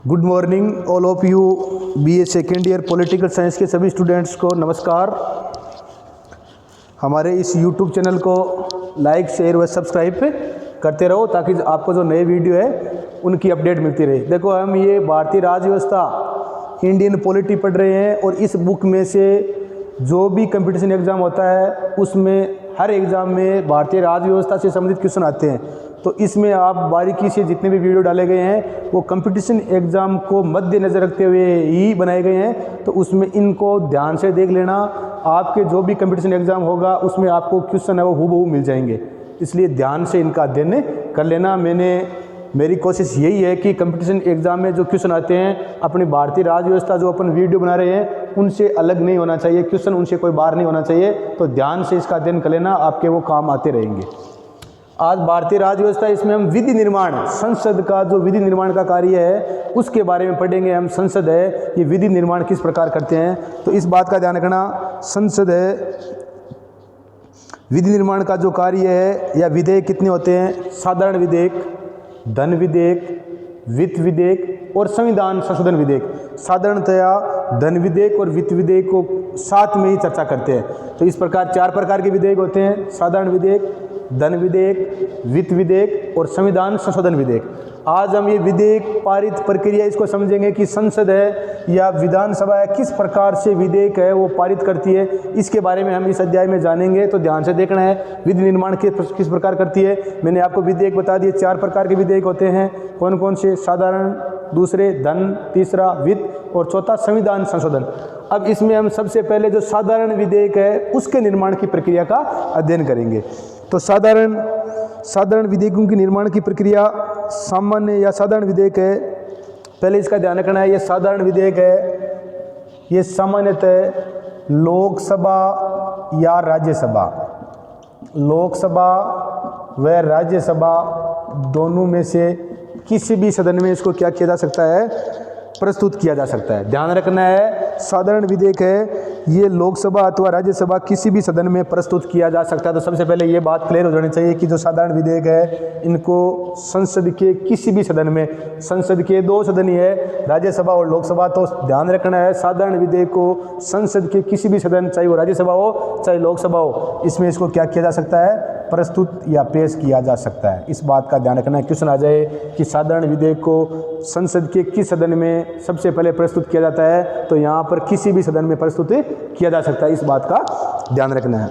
Good morning all of you BA second year political science के सभी students को नमस्कार। हमारे इस यूट्यूब चैनल को लाइक शेयर व सब्सक्राइब करते रहो ताकि आपको जो नए वीडियो है उनकी अपडेट मिलती रहे। देखो, हम ये भारतीय राज्य व्यवस्था इंडियन पॉलिटी पढ़ रहे हैं और इस बुक में से जो भी कंपटीशन एग्ज़ाम होता है उसमें हर एग्ज़ाम में भारतीय राज्य व्यवस्था से संबंधित क्वेश्चन आते हैं। तो इसमें आप बारीकी से जितने भी वीडियो डाले गए हैं वो कंपटीशन एग्ज़ाम को मद्देनज़र रखते हुए ही बनाए गए हैं। तो उसमें इनको ध्यान से देख लेना, आपके जो भी कंपटीशन एग्ज़ाम होगा उसमें आपको क्वेश्चन है वो हूबहू मिल जाएंगे, इसलिए ध्यान से इनका अध्ययन कर लेना। मेरी कोशिश यही है कि कंपटीशन एग्ज़ाम में जो क्वेश्चन आते हैं अपनी भारतीय राज्य व्यवस्था जो अपन वीडियो बना रहे हैं उनसे अलग नहीं होना चाहिए, क्वेश्चन उनसे कोई बाहर नहीं होना चाहिए। तो ध्यान से इसका अध्ययन कर लेना, आपके वो काम आते रहेंगे। आज भारतीय राज्य व्यवस्था, इसमें हम विधि निर्माण, संसद का जो विधि निर्माण का कार्य है उसके बारे में पढ़ेंगे। हम संसद है ये विधि निर्माण किस प्रकार करते हैं, तो इस बात का ध्यान रखना। संसद है विधि निर्माण का जो कार्य है या विधेयक कितने होते हैं? साधारण विधेयक, धन विधेयक, वित्त विधेयक और संविधान संशोधन विधेयक। साधारणतया धन विधेयक और वित्त विधेयक को साथ में ही चर्चा करते हैं। तो इस प्रकार 4 प्रकार के विधेयक होते हैं: साधारण विधेयक, धन विधेयक, वित्त विधेयक और संविधान संशोधन विधेयक। आज हम ये विधेयक पारित प्रक्रिया इसको समझेंगे कि संसद है या विधानसभा है किस प्रकार से विधेयक है वो पारित करती है, इसके बारे में हम इस अध्याय में जानेंगे। तो ध्यान से देखना है विधि निर्माण किस प्रकार करती है। मैंने आपको विधेयक बता दिए, 4 प्रकार के विधेयक होते हैं। कौन कौन से? साधारण, दूसरे धन, तीसरा वित्त और चौथा संविधान संशोधन। अब इसमें हम सबसे पहले जो साधारण विधेयक है उसके निर्माण की प्रक्रिया का अध्ययन करेंगे। तो साधारण विधेयकों की निर्माण की प्रक्रिया सामान्य या साधारण विधेयक है। पहले इसका ध्यान रखना है, ये साधारण विधेयक है, ये सामान्यतः लोकसभा या राज्यसभा, लोकसभा व राज्यसभा दोनों में से किसी भी सदन में इसको क्या किया जा सकता है? प्रस्तुत किया जा सकता है। ध्यान रखना है, साधारण विधेयक है ये लोकसभा अथवा राज्यसभा किसी भी सदन में प्रस्तुत किया जा सकता है। तो सबसे पहले ये बात क्लियर हो जानी चाहिए कि जो साधारण विधेयक है इनको संसद के किसी भी सदन में, संसद के 2 सदन ही है, राज्यसभा और लोकसभा। तो ध्यान रखना है साधारण विधेयक को संसद के किसी भी सदन, चाहे वो राज्यसभा हो चाहे लोकसभा हो, इसमें इसको क्या किया जा सकता है? प्रस्तुत या पेश किया जा सकता है। इस बात का ध्यान रखना है। क्वेश्चन आ जाए कि साधारण विधेयक को संसद के किस सदन में सबसे पहले प्रस्तुत किया जाता है, तो यहाँ पर किसी भी सदन में प्रस्तुत किया जा सकता है, इस बात का ध्यान रखना है।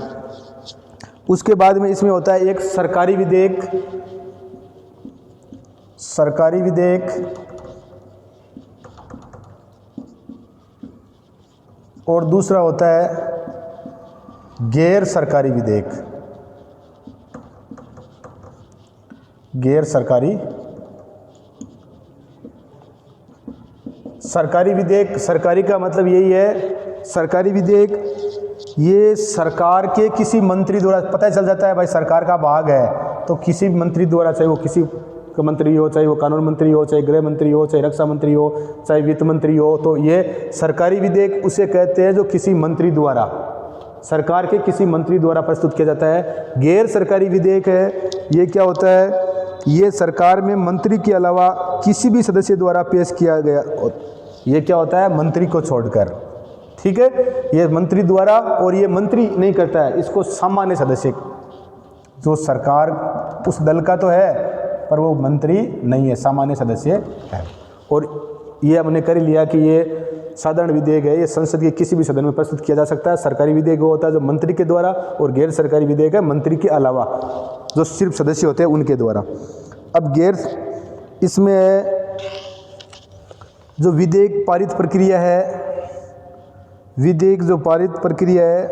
उसके बाद में इसमें होता है एक सरकारी विधेयक, सरकारी विधेयक और दूसरा होता है गैर सरकारी विधेयक। गैर सरकारी सरकारी विधेयक, सरकारी का मतलब यही है, सरकारी विधेयक ये सरकार के किसी मंत्री द्वारा, पता चल जाता है भाई सरकार का भाग है तो किसी मंत्री द्वारा, चाहे वो किसी का मंत्री हो, चाहे वो कानून मंत्री हो, चाहे गृह मंत्री हो, चाहे रक्षा मंत्री हो, चाहे वित्त मंत्री हो, तो ये सरकारी विधेयक उसे कहते हैं जो किसी मंत्री द्वारा, सरकार के किसी मंत्री द्वारा प्रस्तुत किया जाता है। गैर सरकारी विधेयक है, ये क्या होता है? ये सरकार में मंत्री के अलावा किसी भी सदस्य द्वारा पेश किया गया, ये क्या होता है? मंत्री को छोड़कर, ठीक है, ये मंत्री द्वारा, और ये मंत्री नहीं करता है, इसको सामान्य सदस्य, जो सरकार उस दल का तो है पर वो मंत्री नहीं है, सामान्य सदस्य है। और ये हमने कर लिया कि ये साधारण विधेयक है, ये संसद के किसी भी सदन में प्रस्तुत किया जा सकता है। सरकारी विधेयक वो होता है जो मंत्री के द्वारा, और गैर सरकारी विधेयक है मंत्री के अलावा जो सिर्फ सदस्य होते हैं उनके द्वारा। अब इसमें जो विधेयक पारित प्रक्रिया है, विधेयक जो पारित प्रक्रिया है,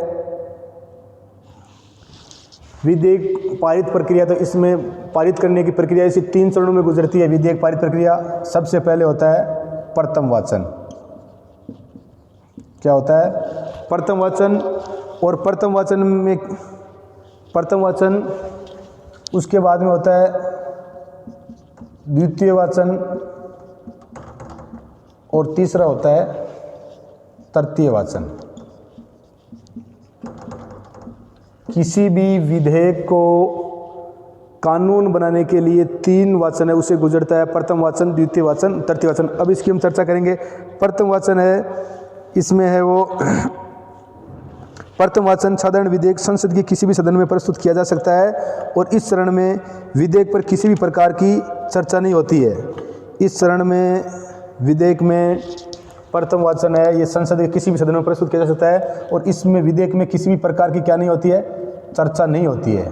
विधेयक पारित प्रक्रिया, तो इसमें पारित करने की प्रक्रिया इसी 3 चरणों में गुजरती है। विधेयक पारित प्रक्रिया सबसे पहले होता है प्रथम वाचन। क्या होता है? प्रथम वाचन। और प्रथम वाचन उसके बाद में होता है द्वितीय वाचन और तीसरा होता है तृतीय वाचन। किसी भी विधेयक को कानून बनाने के लिए 3 वाचन है उसे गुजरता है, प्रथम वाचन, द्वितीय वाचन, तृतीय वाचन। अब इसकी हम चर्चा करेंगे। प्रथम वाचन है, इसमें है वो प्रथम वाचन साधारण विधेयक संसद के किसी भी सदन में प्रस्तुत किया जा सकता है और इस चरण में विधेयक पर किसी भी प्रकार की चर्चा नहीं होती है। इस चरण में विधेयक में प्रथम वाचन है, ये संसद के किसी भी सदन में प्रस्तुत किया जा सकता है और इसमें विधेयक में किसी भी प्रकार की क्या नहीं होती है, चर्चा नहीं होती है।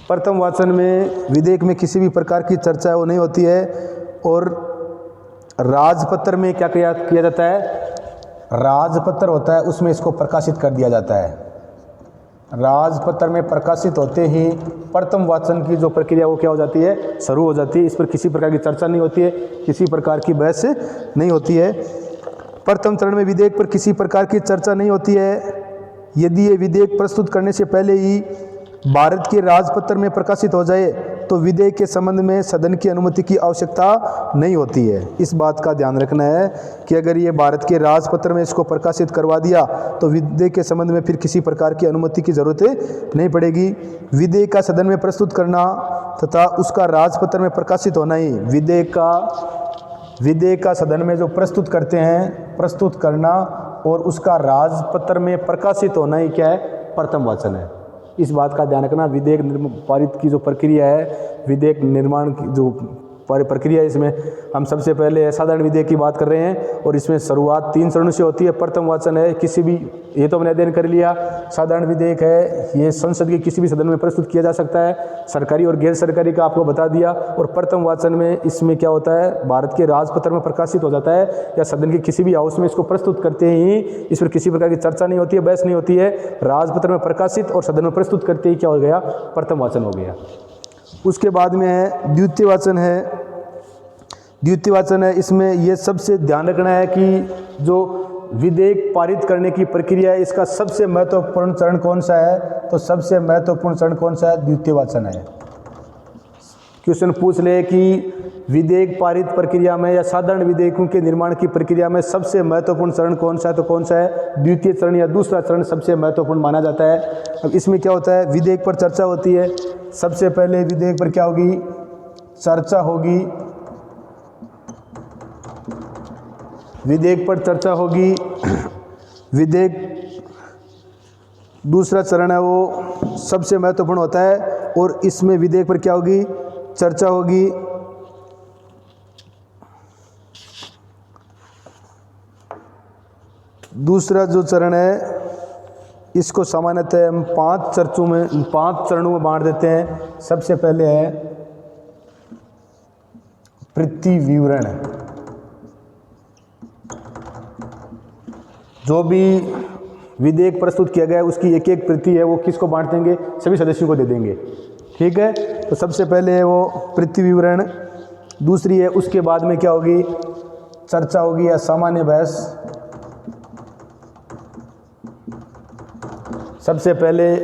प्रथम वाचन में विधेयक में किसी भी प्रकार की चर्चा वो नहीं होती है और राजपत्र में क्या किया जाता है, राजपत्र होता है उसमें इसको प्रकाशित कर दिया जाता है। राजपत्र में प्रकाशित होते ही प्रथम वाचन की जो प्रक्रिया वो क्या हो जाती है, शुरू हो जाती है। इस पर किसी प्रकार की चर्चा नहीं होती है, किसी प्रकार की बहस नहीं होती है। प्रथम चरण में विधेयक पर किसी प्रकार की चर्चा नहीं होती है। यदि ये विधेयक प्रस्तुत करने से पहले ही भारत के राजपत्र में प्रकाशित हो जाए तो विधेयक के संबंध में सदन की अनुमति की आवश्यकता नहीं होती है। इस बात का ध्यान रखना है कि अगर ये भारत के राजपत्र में इसको प्रकाशित करवा दिया तो विधेयक के संबंध में फिर किसी प्रकार की अनुमति की जरूरत नहीं पड़ेगी। विधेयक का सदन में प्रस्तुत करना तथा उसका राजपत्र में प्रकाशित होना ही विधेयक का सदन में जो प्रस्तुत करते हैं, प्रस्तुत करना और उसका राजपत्र में प्रकाशित होना ही क्या है, प्रथम वाचन है। इस बात का ध्यान रखना। विधेयक पारित की जो प्रक्रिया है, विधेयक निर्माण की जो प्रक्रिया है, इसमें हम सबसे पहले साधारण विधेयक की बात कर रहे हैं और इसमें शुरुआत 3 चरणों से होती है। प्रथम वाचन है, किसी भी, ये तो हमने अध्ययन कर लिया। साधारण विधेयक है, ये संसद के किसी भी सदन में प्रस्तुत किया जा सकता है, सरकारी और गैर सरकारी का आपको बता दिया। और प्रथम वाचन में इसमें क्या होता है, भारत के राजपत्र में प्रकाशित हो जाता है या सदन के किसी भी हाउस में इसको प्रस्तुत करते ही इस पर किसी प्रकार की चर्चा नहीं होती है, बहस नहीं होती है। राजपत्र में प्रकाशित और सदन में प्रस्तुत करते ही क्या हो गया, प्रथम वाचन हो गया। उसके बाद में है द्वितीय वाचन है। द्वितीय वाचन है, इसमें यह सबसे ध्यान रखना है कि जो विधेयक पारित करने की प्रक्रिया है, इसका सबसे महत्वपूर्ण चरण कौन सा है, तो सबसे महत्वपूर्ण चरण कौन सा है, द्वितीय वाचन है। क्वेश्चन पूछ ले कि विधेयक पारित प्रक्रिया में या साधारण विधेयकों के निर्माण की प्रक्रिया में सबसे महत्वपूर्ण चरण कौन सा है, तो कौन सा है, द्वितीय चरण या दूसरा चरण सबसे महत्वपूर्ण माना जाता है। अब इसमें क्या होता है, विधेयक पर चर्चा होती है। सबसे पहले विधेयक पर क्या होगी, चर्चा होगी। विधेयक पर चर्चा होगी। विधेयक दूसरा चरण है वो सबसे महत्वपूर्ण होता है और इसमें विधेयक पर क्या होगी, चर्चा होगी। दूसरा जो चरण है इसको सामान्यतः हम 5 चरणों में बांट देते हैं। सबसे पहले है प्रति विवरण। जो भी विधेयक प्रस्तुत किया गया है उसकी एक एक प्रति है वो किसको बांट देंगे, सभी सदस्यों को दे देंगे। ठीक है, तो सबसे पहले है वो प्रति विवरण। दूसरी है, उसके बाद में क्या होगी, चर्चा होगी या सामान्य बहस। सबसे पहले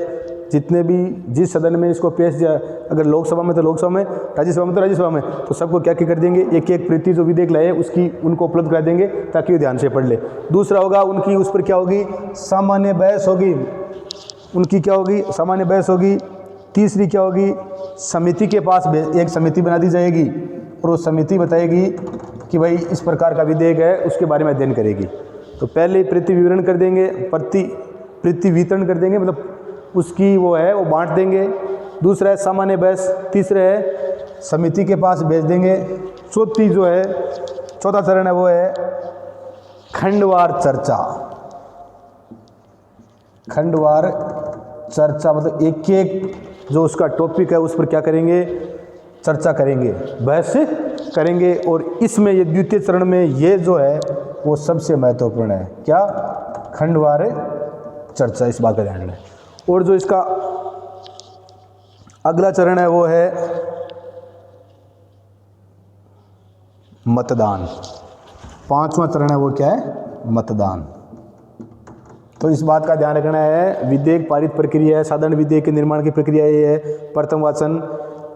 जितने भी जिस सदन में इसको पेश किया, अगर लोकसभा में तो लोकसभा में, राज्यसभा में तो राज्यसभा में, तो सबको क्या कर देंगे, एक एक प्रति जो विधेयक लाए उसकी उनको उपलब्ध करा देंगे ताकि वो ध्यान से पढ़ ले। दूसरा होगा उनकी उस पर क्या होगी, सामान्य बहस होगी। उनकी क्या होगी, सामान्य बहस होगी। तीसरी क्या होगी, समिति के पास एक समिति बना दी जाएगी और वो समिति बताएगी कि भाई इस प्रकार का विधेयक है, उसके बारे में अध्ययन करेगी। तो पहले प्रति विवरण कर देंगे, प्रति वितरण कर देंगे, मतलब उसकी वो है वो बांट देंगे। दूसरा है सामान्य बहस। तीसरा है समिति के पास भेज देंगे। चौथा चरण है वो है खंडवार चर्चा। खंडवार चर्चा मतलब एक एक जो उसका टॉपिक है उस पर क्या करेंगे, चर्चा करेंगे, बहस करेंगे। और इसमें ये द्वितीय चरण में ये जो है वो सबसे महत्वपूर्ण है, क्या, खंडवार चर्चा। इस बात का ध्यान रखें। और जो इसका अगला चरण है वो है मतदान। 5वां चरण है वो क्या है, मतदान। तो इस बात का ध्यान रखना है, विधेयक पारित प्रक्रिया है, साधारण विधेयक के निर्माण की प्रक्रिया ये है, प्रथम वाचन,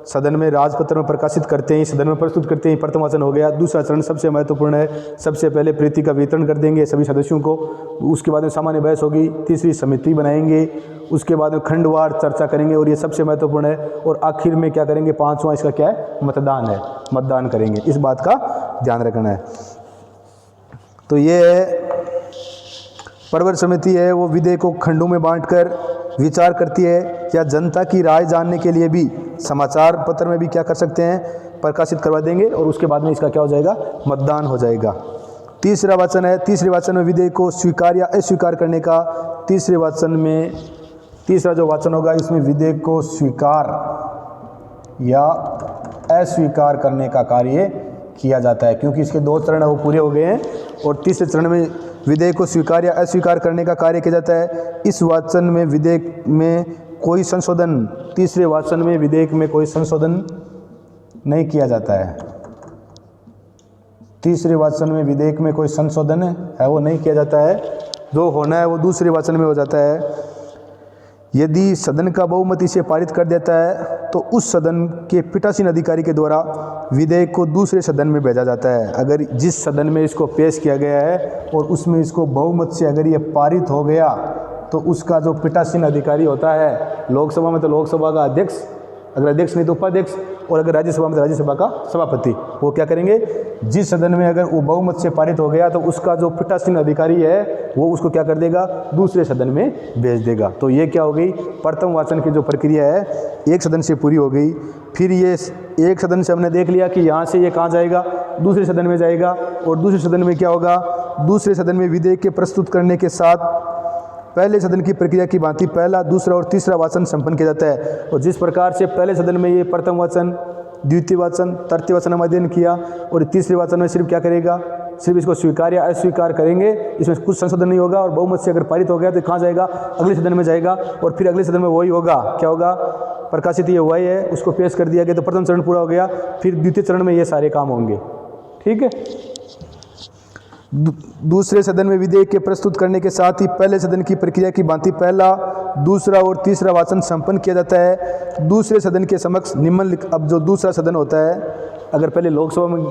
सदन में राजपत्र में प्रकाशित करते हैं, सदन में प्रस्तुत करते हैं, प्रथम वाचन हो गया। दूसरा चरण सबसे महत्वपूर्ण है, सबसे पहले प्रीति का वितरण कर देंगे सभी सदस्यों को, उसके बाद में सामान्य बहस होगी, तीसरी समिति बनाएंगे, उसके बाद में खंडवार चर्चा करेंगे और ये सबसे महत्वपूर्ण है, और आखिर में क्या करेंगे, पांचवा इसका क्या है, मतदान है, मतदान करेंगे। इस बात का ध्यान रखना है। तो ये है प्रवर समिति है, वो विधेयक को खंडों में बांटकर विचार करती है, या जनता की राय जानने के लिए भी समाचार पत्र में भी क्या कर सकते हैं, प्रकाशित करवा देंगे, और उसके बाद में इसका क्या हो जाएगा, मतदान हो जाएगा। तीसरा वाचन है, तीसरे वाचन में विधेयक को स्वीकार या अस्वीकार करने का, तीसरे वाचन में तीसरा जो वाचन होगा इसमें विधेयक को स्वीकार या अस्वीकार करने का कार्य किया जाता है, क्योंकि इसके 2 चरण वो पूरे हो गए हैं, और तीसरे चरण में विधेयक को स्वीकार या अस्वीकार करने का कार्य किया जाता है। इस वाचन में विधेयक में कोई संशोधन, तीसरे वाचन में विधेयक में कोई संशोधन नहीं किया जाता है। तीसरे वाचन में विधेयक में कोई संशोधन है वो नहीं किया जाता है, जो होना है वो दूसरे वाचन में हो जाता है। यदि सदन का बहुमत इसे पारित कर देता है तो उस सदन के पीठासीन अधिकारी के द्वारा विधेयक को दूसरे सदन में भेजा जाता है। अगर जिस सदन में इसको पेश किया गया है और उसमें इसको बहुमत से अगर ये पारित हो गया तो उसका जो पीठासीन अधिकारी होता है, लोकसभा में तो लोकसभा का अध्यक्ष, अगर अध्यक्ष नहीं तो उपाध्यक्ष, और अगर राज्यसभा में तो राज्यसभा का सभापति, वो क्या करेंगे, जिस सदन में अगर वो बहुमत से पारित हो गया तो उसका जो पीठासीन अधिकारी है वो उसको क्या कर देगा, दूसरे सदन में भेज देगा। तो ये क्या हो गई, प्रथम वाचन की जो प्रक्रिया है एक सदन से पूरी हो गई। फिर ये एक सदन से हमने देख लिया कि यहाँ से ये कहाँ जाएगा, दूसरे सदन में जाएगा, और दूसरे सदन में क्या होगा, दूसरे सदन में विधेयक के प्रस्तुत करने के साथ पहले सदन की प्रक्रिया की भांति पहला, दूसरा और तीसरा वाचन संपन्न किया जाता है। और जिस प्रकार से पहले सदन में ये प्रथम वाचन, द्वितीय वाचन, तृतीय वाचन हम अध्ययन किया, और तीसरे वाचन में सिर्फ क्या करेगा, सिर्फ इसको स्वीकार या अस्वीकार करेंगे, इसमें कुछ संशोधन नहीं होगा, और बहुमत से अगर पारित हो गया तो कहाँ जाएगा, अगले सदन में जाएगा, और फिर अगले सदन में वही होगा, क्या होगा, प्रकाशित ये हुआ ही है, उसको पेश कर दिया गया, तो प्रथम चरण पूरा हो गया। फिर द्वितीय चरण में ये सारे काम होंगे। ठीक है। दूसरे सदन में विधेयक के प्रस्तुत करने के साथ ही पहले सदन की प्रक्रिया की भांति पहला, दूसरा और तीसरा वाचन संपन्न किया जाता है। दूसरे सदन के समक्ष निम्नलिखित, अब जो दूसरा सदन होता है, अगर पहले लोकसभा में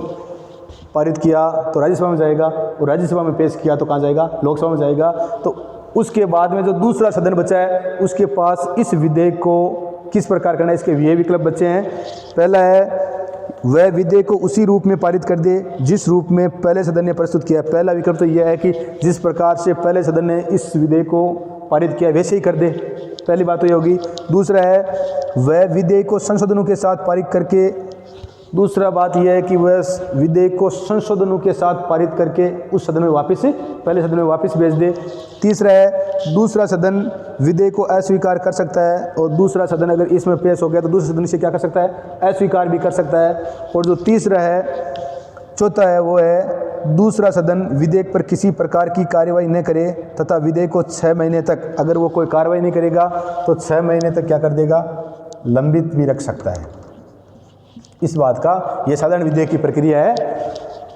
पारित किया तो राज्यसभा में जाएगा, और राज्यसभा में पेश किया तो कहाँ जाएगा, लोकसभा में जाएगा। तो उसके बाद में जो दूसरा सदन बचा है उसके पास इस विधेयक को किस प्रकार करना है, इसके ये विकल्प बचे हैं। पहला है वह विधेयक को उसी रूप में पारित कर दे जिस रूप में पहले सदन ने प्रस्तुत किया। पहला विकल्प तो यह है कि जिस प्रकार से पहले सदन ने इस विधेयक को पारित किया वैसे ही कर दे, पहली बात तो ये होगी। दूसरा है वह विधेयक को संशोधनों के साथ पारित करके, दूसरा बात यह है कि वह विधेयक को संशोधनों के साथ पारित करके उस सदन में वापस, पहले सदन में वापस भेज दे। तीसरा है दूसरा सदन विधेयक को अस्वीकार कर सकता है, और दूसरा सदन अगर इसमें पेश हो गया तो दूसरे सदन से क्या कर सकता है, अस्वीकार भी कर सकता है। और जो तीसरा है, चौथा है, वो है दूसरा सदन विधेयक पर किसी प्रकार की कार्रवाई न करे तथा विधेयक को 6 महीने तक, अगर वो कोई कार्रवाई नहीं करेगा तो 6 महीने तक क्या कर देगा, लंबित भी रख सकता है। इस बात का यह साधारण विधेयक की प्रक्रिया है।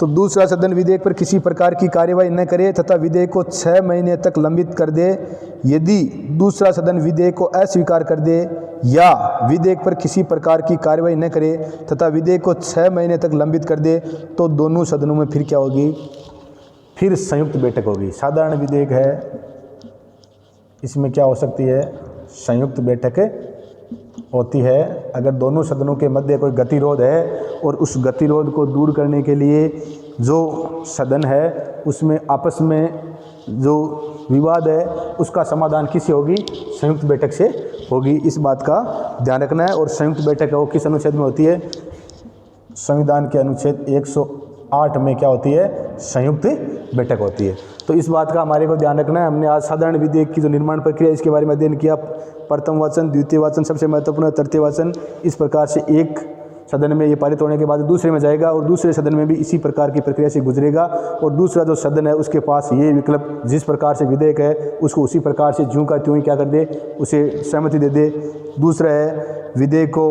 तो दूसरा सदन विधेयक पर किसी प्रकार की कार्यवाही न करे तथा विधेयक को 6 महीने तक लंबित कर दे। यदि दूसरा सदन विधेयक को अस्वीकार कर दे या विधेयक पर किसी प्रकार की कार्यवाही न करे तथा विधेयक को 6 महीने तक लंबित कर दे तो दोनों सदनों में फिर क्या होगी, फिर संयुक्त बैठक होगी। साधारण विधेयक है, इसमें क्या हो सकती है, संयुक्त बैठक होती है। अगर दोनों सदनों के मध्य कोई गतिरोध है और उस गतिरोध को दूर करने के लिए जो सदन है उसमें आपस में जो विवाद है उसका समाधान किससे होगी, संयुक्त बैठक से होगी। इस बात का ध्यान रखना है। और संयुक्त बैठक है वो किस अनुच्छेद में होती है, संविधान के अनुच्छेद 108 में क्या होती है, संयुक्त बैठक होती है। तो इस बात का हमारे को ध्यान रखना है। हमने आज साधारण विधेयक की जो निर्माण प्रक्रिया इसके बारे में अध्ययन किया। प्रथम वाचन, द्वितीय वाचन सबसे महत्वपूर्ण, तृतीय वाचन। इस प्रकार से एक सदन में ये पारित होने के बाद दूसरे में जाएगा और दूसरे सदन में भी इसी प्रकार की प्रक्रिया से गुजरेगा। और दूसरा जो सदन है उसके पास ये विकल्प, जिस प्रकार से विधेयक है उसको उसी प्रकार से ज्यों का त्यों ही क्या कर दे, उसे सहमति दे दे। दूसरा है विधेयक को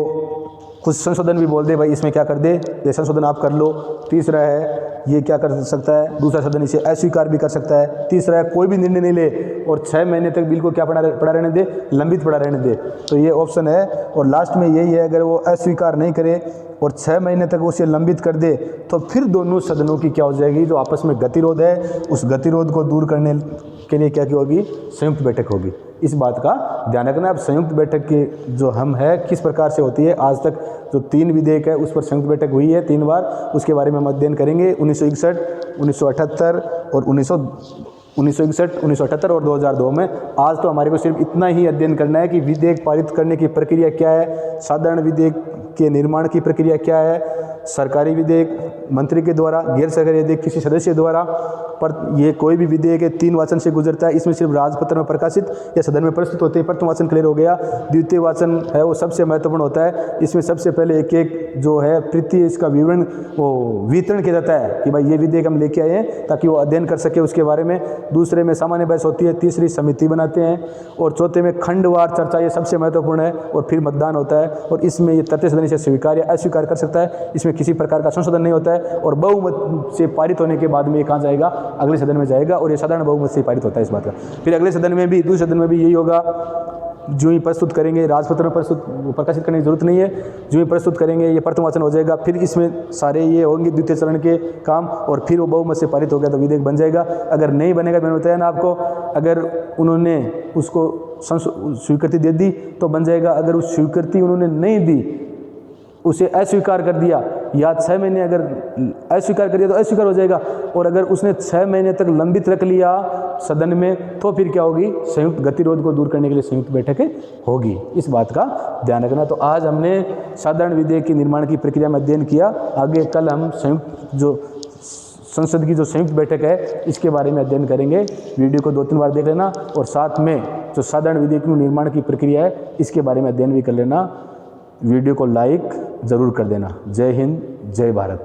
कुछ संशोधन भी बोल दे भाई इसमें क्या कर दे, ये संशोधन आप कर लो। तीसरा है ये क्या कर सकता है, दूसरा सदन इसे अस्वीकार भी कर सकता है। तीसरा है कोई भी निर्णय नहीं ले और 6 महीने तक बिल को क्या पड़ा रहने दे, लंबित पड़ा रहने दे। तो ये ऑप्शन है। और लास्ट में यही है, अगर वो अस्वीकार नहीं करे और 6 महीने तक उसे लंबित कर दे तो फिर दोनों सदनों की क्या हो जाएगी, जो आपस में गतिरोध है उस गतिरोध को दूर करने के लिए क्या होगी, संयुक्त बैठक होगी। इस बात का ध्यान रखना। अब संयुक्त बैठक की जो हम है किस प्रकार से होती है, आज तक जो 3 विधेयक है उस पर संयुक्त बैठक हुई है 3 बार, उसके बारे में हम अध्ययन करेंगे। 1961, 1978 और 1961, 1978 और 2002 में। आज तो हमारे को सिर्फ इतना ही अध्ययन करना है कि विधेयक पारित करने की प्रक्रिया क्या है, साधारण विधेयक के निर्माण की प्रक्रिया क्या है, सरकारी विधेयक मंत्री के द्वारा, गैर सरकारी विधेयक किसी सदस्य द्वारा, पर ये कोई भी विधेयक है 3 वाचन से गुजरता है। इसमें सिर्फ राजपत्र में प्रकाशित या सदन में प्रस्तुत होते हैं। प्रथम वाचन क्लियर हो गया। द्वितीय वाचन है वो सबसे महत्वपूर्ण होता है। इसमें सबसे पहले एक जो है प्रति इसका विवरण वो वितरण किया जाता है कि भाई ये विधेयक हम लेके आए हैं ताकि वो अध्ययन कर सके उसके बारे में। दूसरे में सामान्य बहस होती है। तीसरी समिति बनाते हैं और चौथे में खंडवार चर्चा, ये सबसे महत्वपूर्ण है। और फिर मतदान होता है और इसमें ये तृतीय सदन इसे स्वीकार या अस्वीकार कर सकता है। इसमें किसी प्रकार का संशोधन नहीं होता है और बहुमत से पारित होने के बाद में ये कहाँ जाएगा, अगले सदन में जाएगा और ये साधारण बहुमत से पारित होता है इस बात का। फिर अगले सदन में भी, दूसरे सदन में भी यही होगा। जो ही प्रस्तुत करेंगे, राजपत्र में प्रकाशित करने की जरूरत नहीं है, जो ही प्रस्तुत करेंगे ये प्रथम वाचन हो जाएगा। फिर इसमें सारे ये होंगे द्वितीय चरण के काम और फिर वो बहुमत से पारित हो गया तो विधेयक बन जाएगा। अगर नहीं बनेगा, मैंने बताया ना आपको, अगर उन्होंने उसको स्वीकृति दे दी तो बन जाएगा। अगर उस स्वीकृति उन्होंने नहीं दी, उसे अस्वीकार कर दिया या 6 महीने अगर अस्वीकार कर दिया तो अस्वीकार हो जाएगा। और अगर उसने 6 महीने तक लंबित रख लिया सदन में तो फिर क्या होगी, संयुक्त गतिरोध को दूर करने के लिए संयुक्त बैठक होगी। इस बात का ध्यान रखना। तो आज हमने साधारण विधेयक के निर्माण की प्रक्रिया में अध्ययन किया। आगे कल हम संयुक्त जो संसद की जो संयुक्त बैठक है इसके बारे में अध्ययन करेंगे। वीडियो को 2-3 बार देख लेना और साथ में जो साधारण विधेयक निर्माण की प्रक्रिया है इसके बारे में अध्ययन भी कर लेना। वीडियो को लाइक ज़रूर कर देना। जय हिंद, जय भारत।